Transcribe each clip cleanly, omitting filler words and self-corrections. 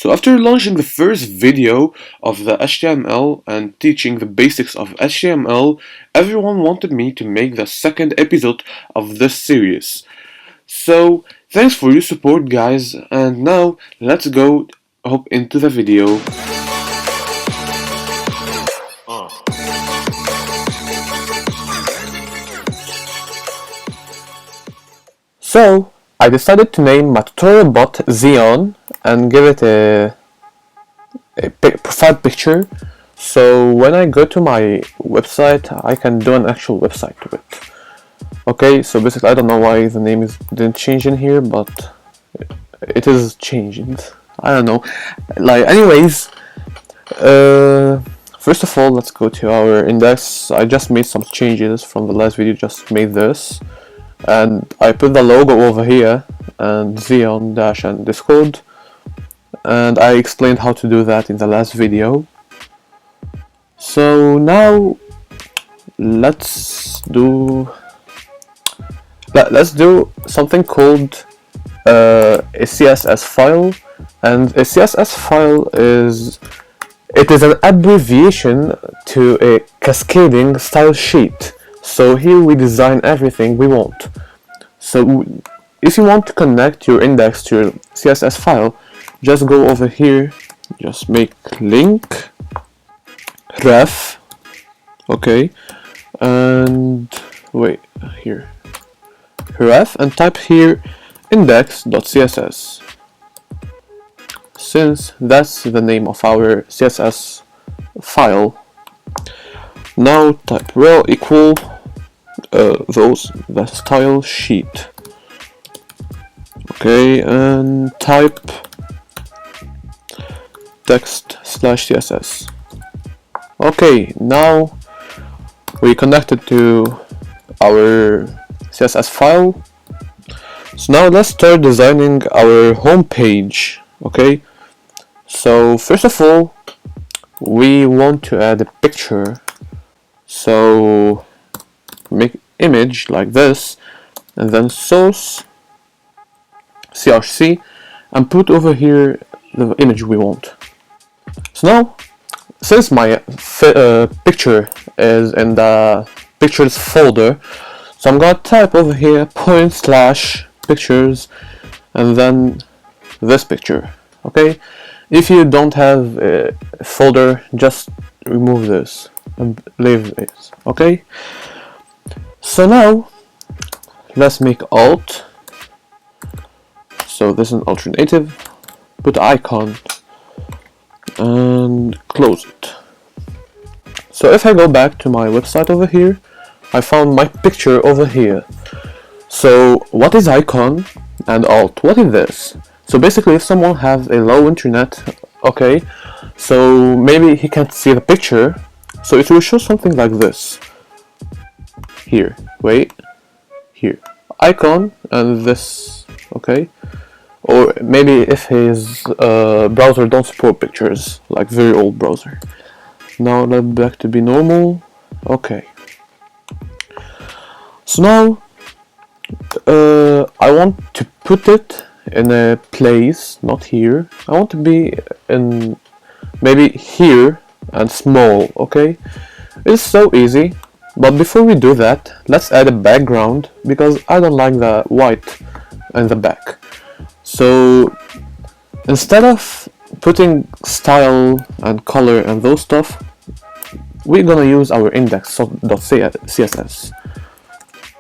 So after launching the first video of the HTML and teaching the basics of HTML, everyone wanted me to make the second episode of this series. So thanks for your support guys, and now let's go hop into the video. So I decided to name my tutorial bot Xeon and give it a profile picture, so when I go to my website I can do an actual website to it. Okay, so basically I don't know why the name didn't change in here, but it is changing. I don't know. Like, anyways, first of all, let's go to our index. I just made some changes from the last video, just made this, and I put the logo over here and Xeon dash and Discord, and I explained how to do that in the last video. So now let's do something called a CSS file, and a CSS file is an abbreviation to a cascading style sheet. So here we design everything we want. So if you want to connect your index to your CSS file, just go over here, just make link ref, okay, and wait here, ref, and type here index.css, since that's the name of our CSS file. Now type rel equal the style sheet, okay, and type text/css. Okay, now we connected to our CSS file. So now let's start designing our home page. Okay, so first of all we want to add a picture, so make image like this, and then source crc, and put over here the image we want. So now, since my picture is in the pictures folder, so I'm gonna type over here /pictures and then this picture. Okay, if you don't have a folder, just remove this and leave it. Okay, so now let's make alt. So this is an alternative, put icon and close it. So if I go back to my website over here, I found my picture over here. So what is icon and alt? What is this? So basically if someone has a low internet, okay, so maybe he can't see the picture, so it will show something like this. Here, wait, here, icon and this, okay. Or maybe if his browser don't support pictures, like very old browser. Now let's back to be normal. Okay. So now I want to put it in a place, not here. I want to be in maybe here and small, okay? It's so easy. But before we do that, let's add a background, because I don't like the white in the back. So instead of putting style and color and those stuff, we're gonna use our index.css.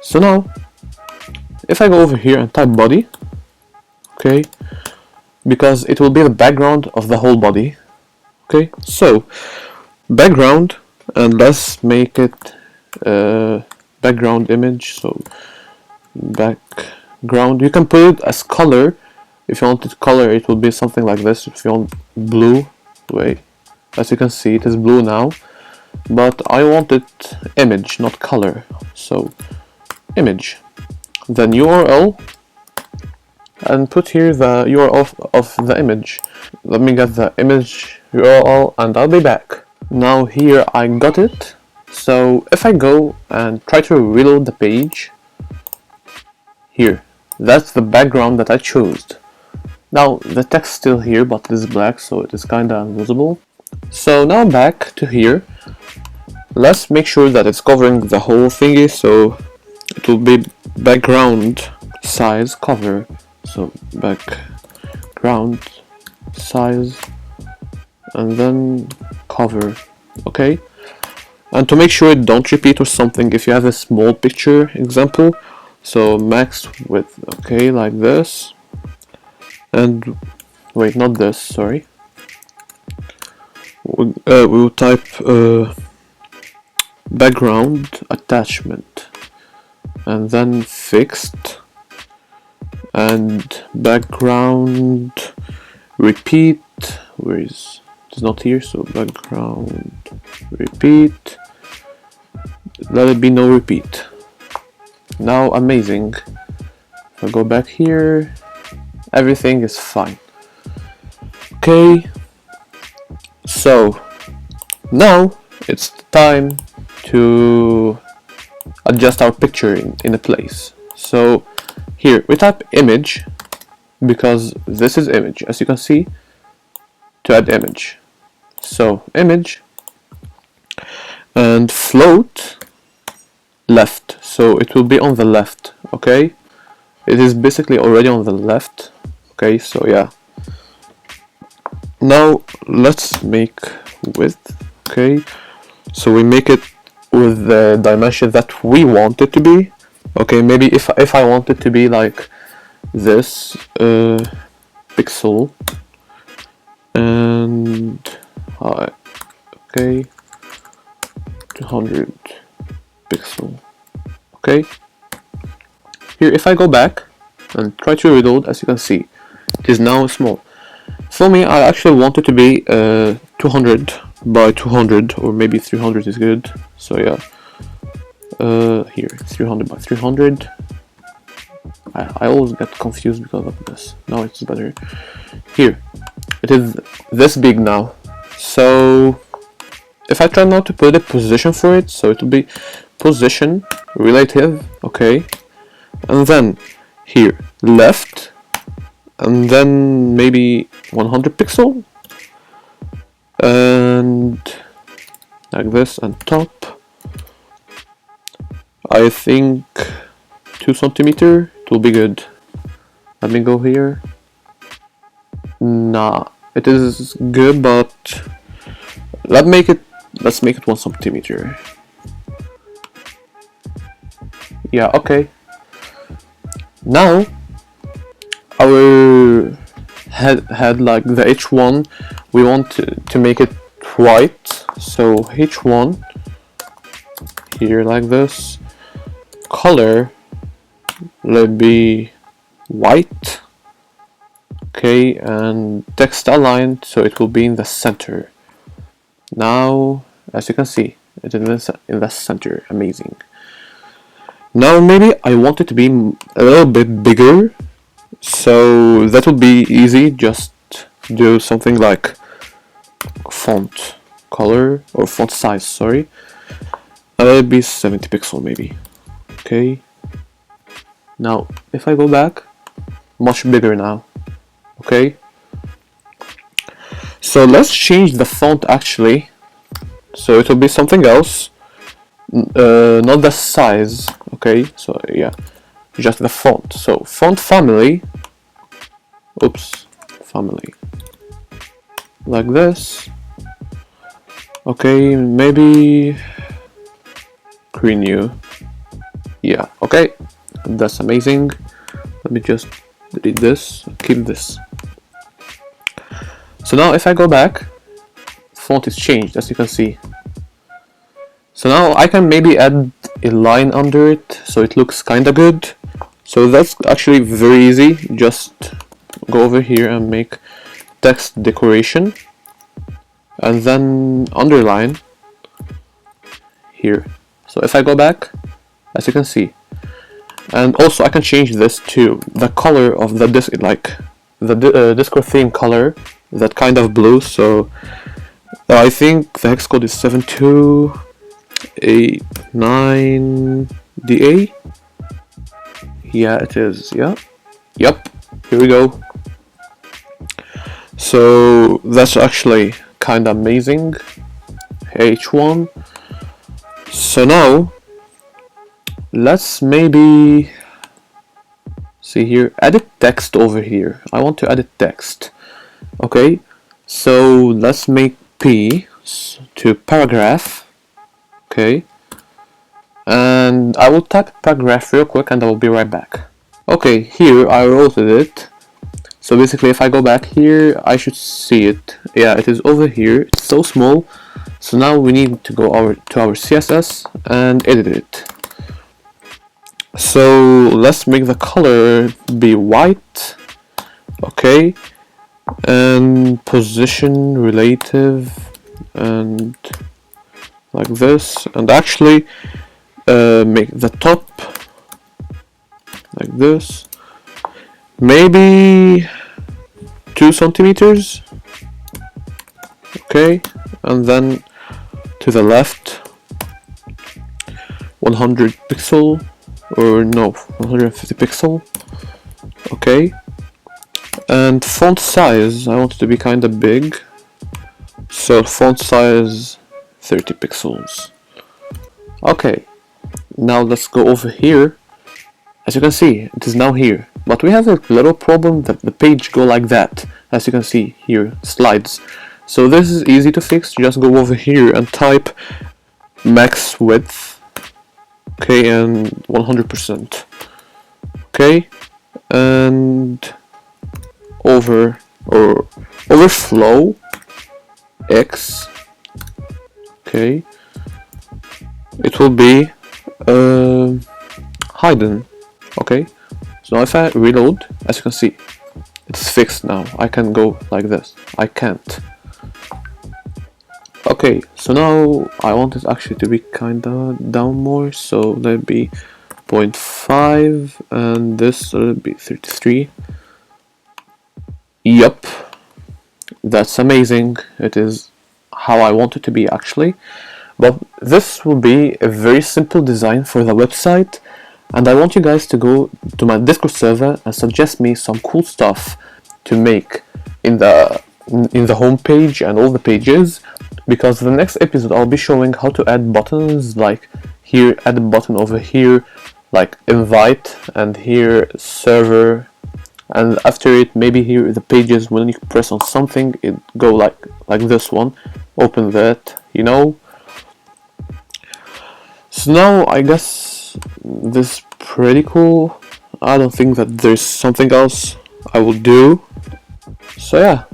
So now if I go over here and type body, okay, because it will be the background of the whole body. Okay, so background, and let's make it background image. So background, you can put it as color. If you want it color, it will be something like this. If you want blue, wait, as you can see it is blue now, but I want it image, not color. So image, then URL, and put here the URL of the image. Let me get the image URL and I'll be back. Now here I got it. So if I go and try to reload the page, here, that's the background that I chose. Now the text is still here, but it is black, so it is kinda invisible. So now back to here. Let's make sure that it's covering the whole thingy, so it will be background size cover. So background size and then cover, okay? And to make sure it don't repeat or something, if you have a small picture example, so max width, okay, like this. And wait, not this, sorry. We'll type background attachment and then fixed and background repeat. Where is it's not here, so background repeat, let it be no repeat. Now amazing, if I go back here, everything is fine. Okay, so now it's time to adjust our picture in a place. So here we type image because this is image, as you can see, to add image. So image and float left, so it will be on the left, okay? It is basically already on the left, okay? So yeah. Now let's make width, okay? So we make it with the dimension that we want it to be. Okay, maybe if I want it to be like this pixel and okay, 200 pixel. Okay, here if I go back and try to reload, as you can see, it is now small. For me, I actually want it to be 200 by 200, or maybe 300 is good. So yeah, here 300 by 300. I always get confused because of this. Now it's better. Here, it is this big now. So if I try now to put a position for it, so it will be position relative, okay, and then here left, and then maybe 100 pixel, and like this, and top, I think 2 centimeter, it will be good. Let me go here. Nah, it is good, but let's make it 1 centimeter. Yeah, okay. Now our head like the H1, we want to make it white, so H1 here like this, color let it be white, okay, and text aligned, so it will be in the center. Now as you can see, it is in the center. Amazing. Now maybe I want it to be a little bit bigger, so that would be easy. Just do something like font color or font size, sorry, and let it be 70 pixel maybe. Okay, now if I go back, much bigger now. Okay, so let's change the font actually, so it will be something else, not the size. Okay, so yeah, just the font. So font family, oops, family, like this. Okay, maybe Crenew. Yeah, okay, that's amazing. Let me just delete this, keep this. So now if I go back, font is changed, as you can see. So now I can maybe add a line under it, so it looks kinda good. So that's actually very easy. Just go over here and make text decoration, and then underline here. So if I go back, as you can see, and also I can change this to the color of the disc, like the Discord theme color, that kind of blue. So I think the hex code is 7289DA. Yeah, it is. Yeah. Yep. Here we go. So that's actually kinda amazing. H1. So now let's maybe see here, edit text over here. I want to edit text. Okay, so let's make P to paragraph. Okay, and I will type paragraph real quick and I will be right back. Okay, here I wrote it. So basically if I go back here, I should see it. Yeah, it is over here. It's so small. So now we need to go to our CSS and edit it. So let's make the color be white. Okay, and position relative and like this, and actually make the top like this, maybe 2 centimeters. Okay, and then to the left 100 pixel, or no, 150 pixel. Okay, and font size I want it to be kinda big, so font size 30 pixels. Okay, now let's go over here. As you can see, it is now here, but we have a little problem that the page go like that. As you can see here, slides. So this is easy to fix. Just go over here and type max width, okay, and 100%. Okay, and overflow X. Okay, it will be hidden. Okay, so now if I reload, as you can see, it's fixed now. I can go like this. I can't. Okay, so now I want it actually to be kinda down more, so let it be 0.5 and this will be 33. Yup, that's amazing. It is how I want it to be actually. But this will be a very simple design for the website, and I want you guys to go to my Discord server and suggest me some cool stuff to make in the home page and all the pages, because the next episode I'll be showing how to add buttons, like here add a button over here like invite, and here server, and after it maybe here the pages, when you press on something it go like this one, open that, you know. So now I guess this is pretty cool. I don't think that there's something else I will do. So yeah,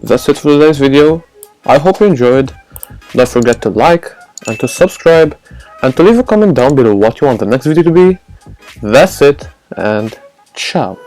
that's it for today's video. I hope you enjoyed. Don't forget to like and to subscribe and to leave a comment down below what you want the next video to be. That's it, and ciao.